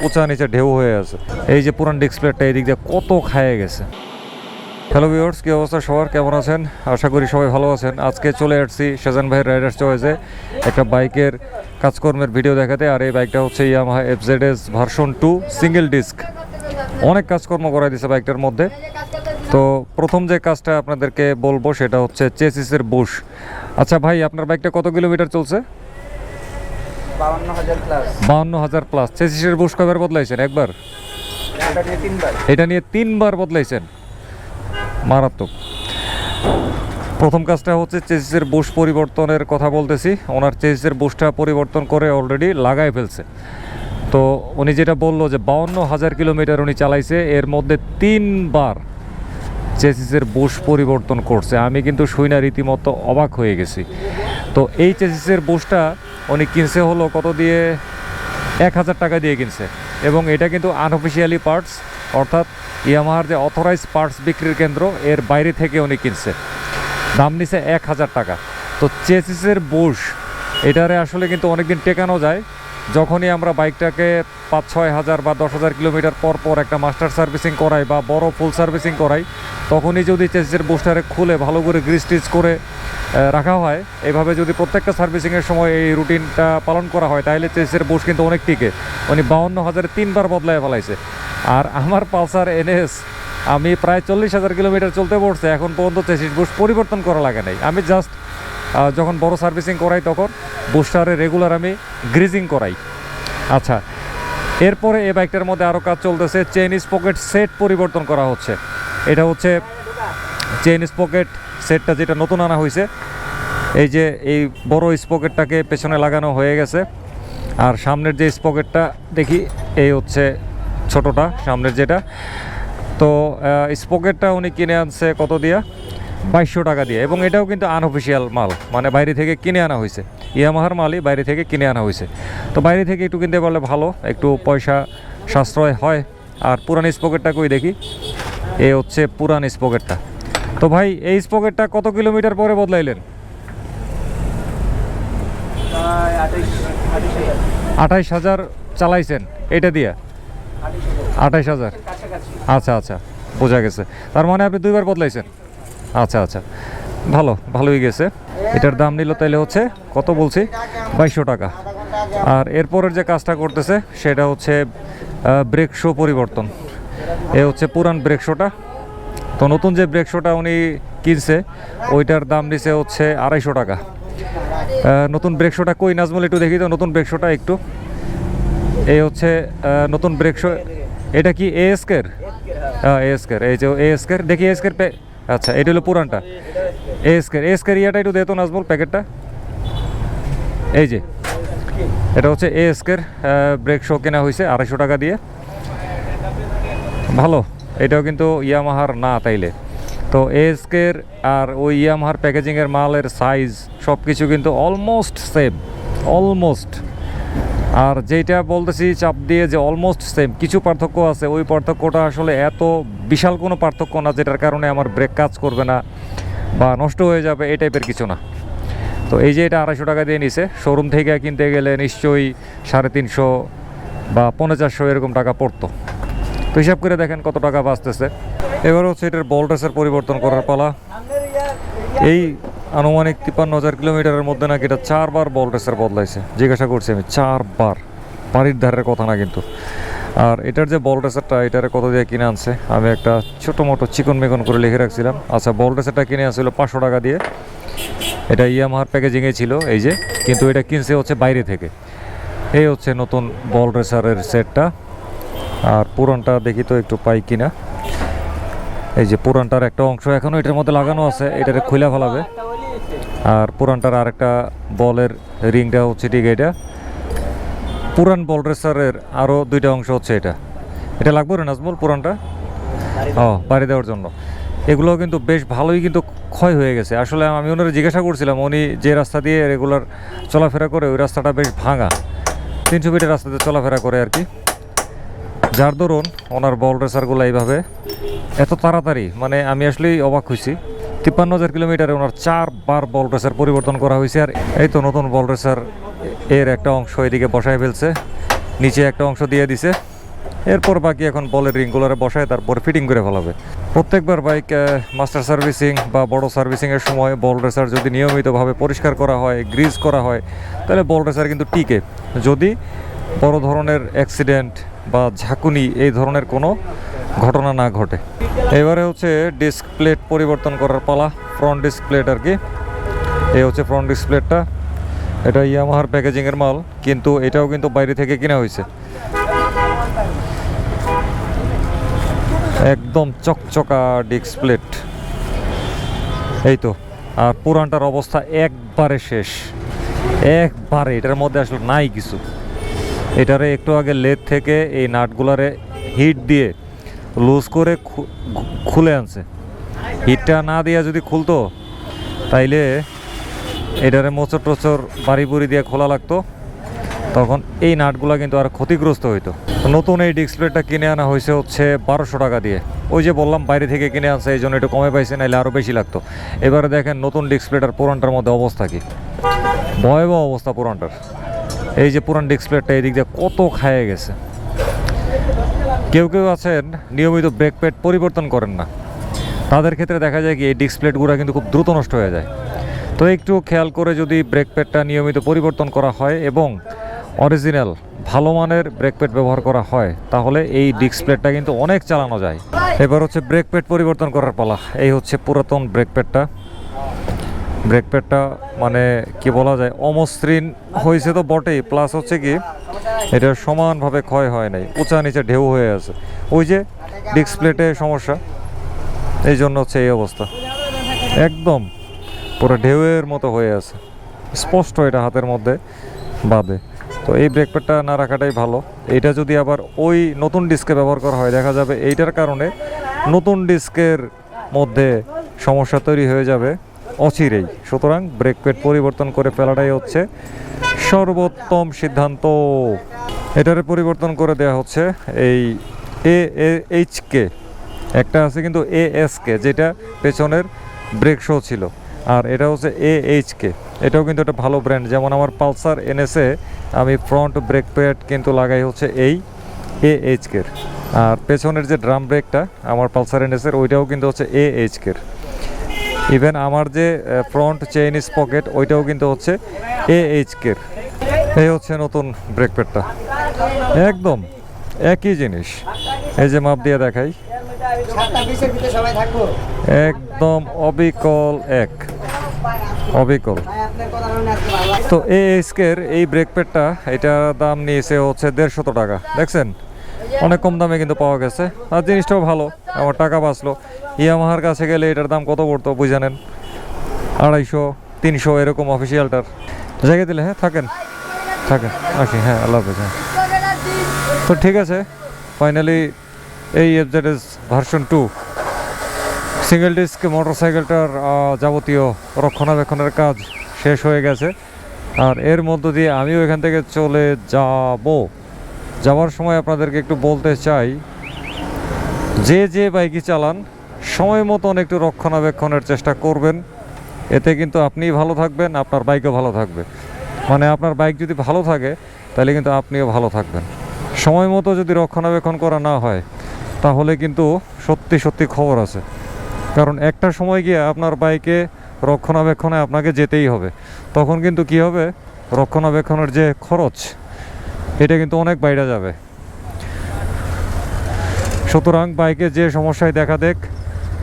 উঁচা নিচে ঢেউ হয়ে আছে। এই যে পুরান ডিসপ্লেটা এই দিক দিয়ে কত খায়ে গেছে। হ্যালো ভিউয়ার্স, কী অবস্থা সবার, কেমন আছেন? আশা করি সবাই ভালো আছেন। আজকে চলে আসছি শাহজাহান ভাইয়ের রাইডার্স চয়েসে একটা বাইকের কাজকর্মের ভিডিও দেখাতে। আর এই বাইকটা হচ্ছে Yamaha FZS version 2 single disc. অনেক কাজকর্ম করাই দিয়েছে বাইকটার মধ্যে। তো প্রথম যে কাজটা আপনাদেরকে বলবো সেটা হচ্ছে চেসিসের বুশ। আচ্ছা ভাই, আপনার বাইকটা কত কিলোমিটার চলছে? 52,000 প্লাস। চেসিসের বুশ কয়বার বদলাইছেন? একবার? এটা নিয়ে 3বার বদলাইছেন? মারাত্মক। প্রথম কাজটা হচ্ছে চেসিসের বুশ পরিবর্তনের কথা বলতেছি। ওনার চেসিসের বুশটা পরিবর্তন করে অলরেডি লাগাই ফেলছে। তো উনি যেটা বললো যে 52,000 কিলোমিটার উনি চালাইছে, এর মধ্যে 3বার চেসিসের বুশ পরিবর্তন করছে। আমি কিন্তু শুইনা রীতিমতো অবাক হয়ে গেছি। তো এই চেসিসের বুশটা উনি কিনছে হলো কত দিয়ে? 1,000 টাকা দিয়ে কিনছে। এবং এটা কিন্তু আনঅফিসিয়ালি পার্টস, অর্থাৎ ইয়ামাহার যে অথরাইজ পার্টস বিক্রির কেন্দ্র এর বাইরে থেকে উনি কিনছে। দাম নিছে 1,000 টাকা। তো চেসিসের বুশ এটারে আসলে কিন্তু অনেকদিন টেকানো যায় যখনই আমরা বাইকটাকে 5-6 হাজার বা 10,000 কিলোমিটার পর পর একটা মাস্টার সার্ভিসিং করাই বা বড় ফুল সার্ভিসিং করাই, তখনই যদি চেসিসের বুশটারে খুলে ভালো করে গ্রিস টিচ করে রাখা হয়, এভাবে যদি প্রত্যেকটা সার্ভিসিংয়ের সময় এই রুটিনটা পালন করা হয়, তাহলে চেসিসের বুশ কিন্তু অনেক টিকে। উনি 52,000 3বার বদলায় ফেলাইছে। আর আমার পালসার NS আমি প্রায় 40,000 কিলোমিটার চলতে পড়ছে, এখন পর্যন্ত চেসিস বুশ পরিবর্তন করা লাগে নাই। আমি জাস্ট যখন বড় সার্ভিসিং করাই তখন বুস্টারে রেগুলার আমি গ্রিজিং করাই। আচ্ছা, এরপরে এই বাইকটার মধ্যে আরও কাজ চলতেছে। চেইন স্পকেট সেট পরিবর্তন করা হচ্ছে। এটা হচ্ছে চেইন স্পকেট সেটটা যেটা নতুন আনা হয়েছে। এই যে এই বড় স্পকেটটাকে পেছনে লাগানো হয়ে গেছে, আর সামনের যে স্পকেটটা দেখি এই হচ্ছে ছোটোটা, সামনের যেটা। তো স্পকেটটা উনি কিনে আনছে কত দিয়া? 2200 টাকা দিয়ে। এবং এটাও কিন্তু আনঅফিসিয়াল মাল, মানে বাইরে থেকে কিনে আনা হয়েছে। ইয়ামাহার মালই বাইরে থেকে কিনে আনা হয়েছে। তো বাইরে থেকে একটু কিনতে পারলে ভালো, একটু পয়সা সাশ্রয় হয়। আর পুরান স্পকেটটা কই দেখি, এ হচ্ছে পুরান স্পকেটটা। তো ভাই, এই স্পকেটটা কত কিলোমিটার পরে বদলাইলেন? 28,000 চালাইছেন এটা দিয়ে? 28,000। আচ্ছা আচ্ছা, বোঝা গেছে। তার মানে আপনি 2বার বদলাইছেন? আচ্ছা আচ্ছা, ভালোই গেছে। এটার দাম নিল তাইলে হচ্ছে কত বলছি? 2200 টাকা। আর এরপরের যে কাজটা করতেছে সেটা হচ্ছে ব্রেক শো পরিবর্তন। এ হচ্ছে পুরান ব্রেক শোটা। তো নতুন যে ব্রেক শোটা উনি কিনছে ওইটার দাম নিছে হচ্ছে 250 টাকা। নতুন ব্রেক শোটা কই নাজমুল, একটু দেখি তো নতুন ব্রেক শোটা একটু। এই হচ্ছে নতুন ব্রেক শো। এটা কি ASK-এর? ASK-এর, এই যে ASK-এর, দেখি ASK-এর আচ্ছা, এটা হলো পুরানটা। ASK-এর ইয়াটা একটু দেতো নাজমুল, প্যাকেটটা। এই যে এটা হচ্ছে ASK-এর ব্রেক শো কেনা হয়েছে 250 টাকা দিয়ে। ভালো, এটাও কিন্তু ইয়ামাহার না তাইলে। তো ASK-এর আর ওই ইয়ামাহার প্যাকেজিংয়ের মালের সাইজ সব কিছু কিন্তু অলমোস্ট সেম, অলমোস্ট। আর যেটা বলতেছি চাপ দিয়ে যে অলমোস্ট সেম, কিছু পার্থক্য আছে। ওই পার্থক্যটা আসলে এত বিশাল কোনো পার্থক্য না যেটার কারণে আমার ব্রেক কাজ করবে না বা নষ্ট হয়ে যাবে, এই টাইপের কিছু না। তো এই যে এটা 250 টাকা দিয়ে নিছে। শোরুম থেকে কিনতে গেলে নিশ্চয়ই 350 বা 450 এরকম টাকা পড়তো। তো হিসাব করে দেখেন কত টাকা বাঁচতেছে। এবার হচ্ছে এটার বল্টেসের পরিবর্তন করার পালা। এই আনুমানিক 53,000 কিলোমিটারের মধ্যে নাকি এটা 4বার বল্টেসের বদলাইছে। জিজ্ঞাসা করছি আমি, 4বার। বাড়ির ধারের কথা না কিন্তু। আর এটার যে বল্টেসারটা, এটারে কত দিয়ে কিনে আনছে আমি একটা ছোটো মোটো চিকন মেকন করে লিখে রাখছিলাম। আচ্ছা, বল্টেসারটা কিনে আনছিল 500 টাকা দিয়ে। এটা ইয়ামাহার প্যাকেজিংয়ে ছিল এই যে, কিন্তু এটা কিনছে হচ্ছে বাইরে থেকে। এই হচ্ছে নতুন বল্টেসারের সেটটা। আর পুরানটা দেখি তো একটু পাই কিনা। এই যে পুরানটার একটা অংশ এখনও এটার মধ্যে লাগানো আছে, এটারে খুলে ফেলাবে। আর পুরানটার আরেকটা বলের রিংটা হচ্ছে ঠিক এটা। পুরান বল রেসারের আরও 2টা অংশ হচ্ছে এটা লাগবে রে নাজমুল, পুরানটা বাড়ি দেওয়ার জন্য। এগুলো কিন্তু বেশ ভালোই কিন্তু ক্ষয় হয়ে গেছে। আসলে আমি ওনারা জিজ্ঞাসা করছিলাম, উনি যে রাস্তা দিয়ে রেগুলার চলাফেরা করে ওই রাস্তাটা বেশ ভাঙা, 300 ফিটের রাস্তাতে চলাফেরা করে আর কি। যার দরুন ওনার বল রেসারগুলো এইভাবে এত তাড়াতাড়ি, মানে আমি আসলেই অবাক হয়েছি। 53,000 কিলোমিটারে ওনার 4বার বল রেসার পরিবর্তন করা হয়েছে। আর এই তো নতুন বল রেসার এর একটা অংশ এদিকে বসায় ফেলছে, নিচে একটা অংশ দিয়ে দিছে। এরপর বাকি এখন বলের রিংগুলারে বসায় তারপর ফিটিং করে ফেলাবে। প্রত্যেকবার বাইক মাস্টার সার্ভিসিং বা বড় সার্ভিসিংয়ের সময় বল রেসার যদি নিয়মিতভাবে পরিষ্কার করা হয়, গ্রিজ করা হয়, তাহলে বল রেসার কিন্তু টিকে, যদি বড় ধরনের অ্যাক্সিডেন্ট বা ঝাঁকুনি এই ধরনের কোনো ঘটনা না ঘটে। এবারে হচ্ছে ডিস্ক প্লেট পরিবর্তন করার পালা, ফ্রন্ট ডিস্ক প্লেট আর কি। এই হচ্ছে ফ্রন্ট ডিস্ক প্লেটটা, এটা ইয়ামাহার প্যাকেজিংয়ের মাল, কিন্তু এটাও কিন্তু বাইরে থেকে কিনা হয়েছে। একদম চকচকা ডিস্ক প্লেট, এই তো। আর পুরানটার অবস্থা একবারে শেষ, একবারে, এটার মধ্যে আসলে নাই কিছু। এটারে একটু আগে লেদ থেকে এই নাটগুলারে হিট দিয়ে লুজ করে খুলে আনছে। হিটটা না দিয়ে যদি খুলতো তাইলে এটারে মোচর টোচর বাড়ি বুড়ি দিয়ে খোলা লাগতো, তখন এই নাটগুলা কিন্তু আর ক্ষতিগ্রস্ত হইতো। নতুন এই ডিসপ্লেটা কিনে আনা হয়েছে হচ্ছে 1200 টাকা দিয়ে। ওই যে বললাম বাইরে থেকে কিনে আনছে, এই জন্য একটু কমে পাইছে, নাহলে আরও বেশি লাগতো। এবারে দেখেন নতুন ডিসপ্লেটার পুরানটার মধ্যে অবস্থা কি, ভয়াবহ অবস্থা পুরানটার। এই যে পুরান ডিসপ্লেটা এই দিক দিয়ে কত খায়ে গেছে। কেউ কেউ আছেন নিয়মিত ব্রেক প্যাড পরিবর্তন করেন না, তাদের ক্ষেত্রে দেখা যায় কি এই ডিস্ক প্লেটগুলো কিন্তু খুব দ্রুত নষ্ট হয়ে যায়। তো একটু খেয়াল করে যদি ব্রেক প্যাডটা নিয়মিত পরিবর্তন করা হয় এবং অরিজিনাল ভালো মানের ব্রেক প্যাড ব্যবহার করা হয়, তাহলে এই ডিস্ক প্লেটটা কিন্তু অনেক চালানো যায়। এবার হচ্ছে ব্রেক প্যাড পরিবর্তন করার পালা। এই হচ্ছে পুরাতন ব্রেক প্যাডটা। ব্রেক প্যাডটা মানে কি বলা যায়, অমসৃণ হয়েছে তো বটেই, প্লাস হচ্ছে কি এটা সমানভাবে ক্ষয় হয় নাই, উঁচা নিচে ঢেউ হয়ে আছে। ওই যে ডিস্ক প্লেটে সমস্যা, এই জন্য হচ্ছে এই অবস্থা, একদম পুরো ঢেউয়ের মতো হয়ে আছে, স্পষ্ট এটা হাতের মধ্যে বাদে। তো এই ব্রেক প্যাডটা না রাখাটাই ভালো। এইটা যদি আবার ওই নতুন ডিস্কে ব্যবহার করা হয়, দেখা যাবে এইটার কারণে নতুন ডিস্কের মধ্যে সমস্যা তৈরি হয়ে যাবে অচিরেই। সুতরাং ব্রেক প্যাড পরিবর্তন করে ফেলাটাই হচ্ছে সর্বোত্তম সিদ্ধান্ত। এটারে পরিবর্তন করে দেওয়া হচ্ছে এই AHK, একটা আছে কিন্তু ASK, যেটা পেছনের ব্রেক শো ছিল, আর এটা হচ্ছে AHK। এটাও কিন্তু একটা ভালো ব্র্যান্ড। যেমন আমার পালসার NS-এ আমি ফ্রন্ট ব্রেক প্যাড কিন্তু লাগাই হচ্ছে এই AHK-এর, আর পেছনের যে ড্রাম ব্রেকটা আমার পালসার NS-এর ওইটাও কিন্তু হচ্ছে AHK-এর। ইভেন আমার যে ফ্রন্ট চেইন স্পকেট ওইটাও কিন্তু হচ্ছে AHK-এর। এই হচ্ছে নতুন ব্রেক প্যাডটা, একদম একই জিনিস। এই যে মাপ দিয়ে দেখাই, একদম অবিকল এক, অবিকল। তো AHK-এর এই ব্রেক প্যাডটা, এটার দাম নিয়েছে হচ্ছে 150 টাকা। দেখছেন অনেক কম দামে কিন্তু পাওয়া গেছে, আর জিনিসটাও ভালো, আমার টাকা বাঁচলো। ইয়ামাহার কাছে গেলে এটার দাম কত পড়তো বুঝে নেন, 250, 300 এরকম অফিসিয়ালটার। জায়গা দিলে হ্যাঁ, থাকেন থাকেন, আসি, হ্যাঁ, আল্লাহ হাফেজ। হ্যাঁ, তো ঠিক আছে, ফাইনালি এই FZS ভার্সন 2 সিঙ্গেল ডিস্ক মোটরসাইকেলটার যাবতীয় রক্ষণাবেক্ষণের কাজ শেষ হয়ে গেছে। আর এর মধ্য দিয়ে আমিও এখান থেকে চলে যাওয়ার সময় আপনাদেরকে একটু বলতে চাই, যে বাইকই চালান সময় মতন একটু রক্ষণাবেক্ষণের চেষ্টা করবেন। এতে কিন্তু আপনিই ভালো থাকবেন, আপনার বাইকও ভালো থাকবে। মানে আপনার বাইক যদি ভালো থাকে তাহলে কিন্তু আপনিও ভালো থাকবেন। সময় মতো যদি রক্ষণাবেক্ষণ করা না হয় তাহলে কিন্তু সত্যি সত্যি খবর আছে। কারণ একটা সময় গিয়ে আপনার বাইকে রক্ষণাবেক্ষণে আপনাকে যেতেই হবে, তখন কিন্তু কি হবে, রক্ষণাবেক্ষণের যে খরচ এটা কিন্তু অনেক বাইরে যাবে। সুতরাং বাইকে যে সমস্যায় দেখা দেখ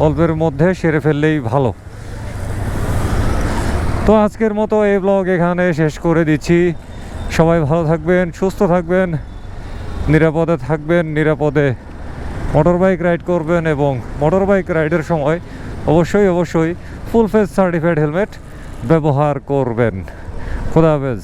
অল্পের মধ্যে সেরে ফেললেই ভালো। তো আজকের মতো এই ব্লগ এখানে শেষ করে দিচ্ছি। সবাই ভালো থাকবেন, সুস্থ থাকবেন, নিরাপদে থাকবেন, নিরাপদে মোটর বাইক রাইড করবেন, এবং মোটর বাইক রাইডের সময় অবশ্যই ফুল ফেস সার্টিফাইড হেলমেট ব্যবহার করবেন। খোদা হাফেজ।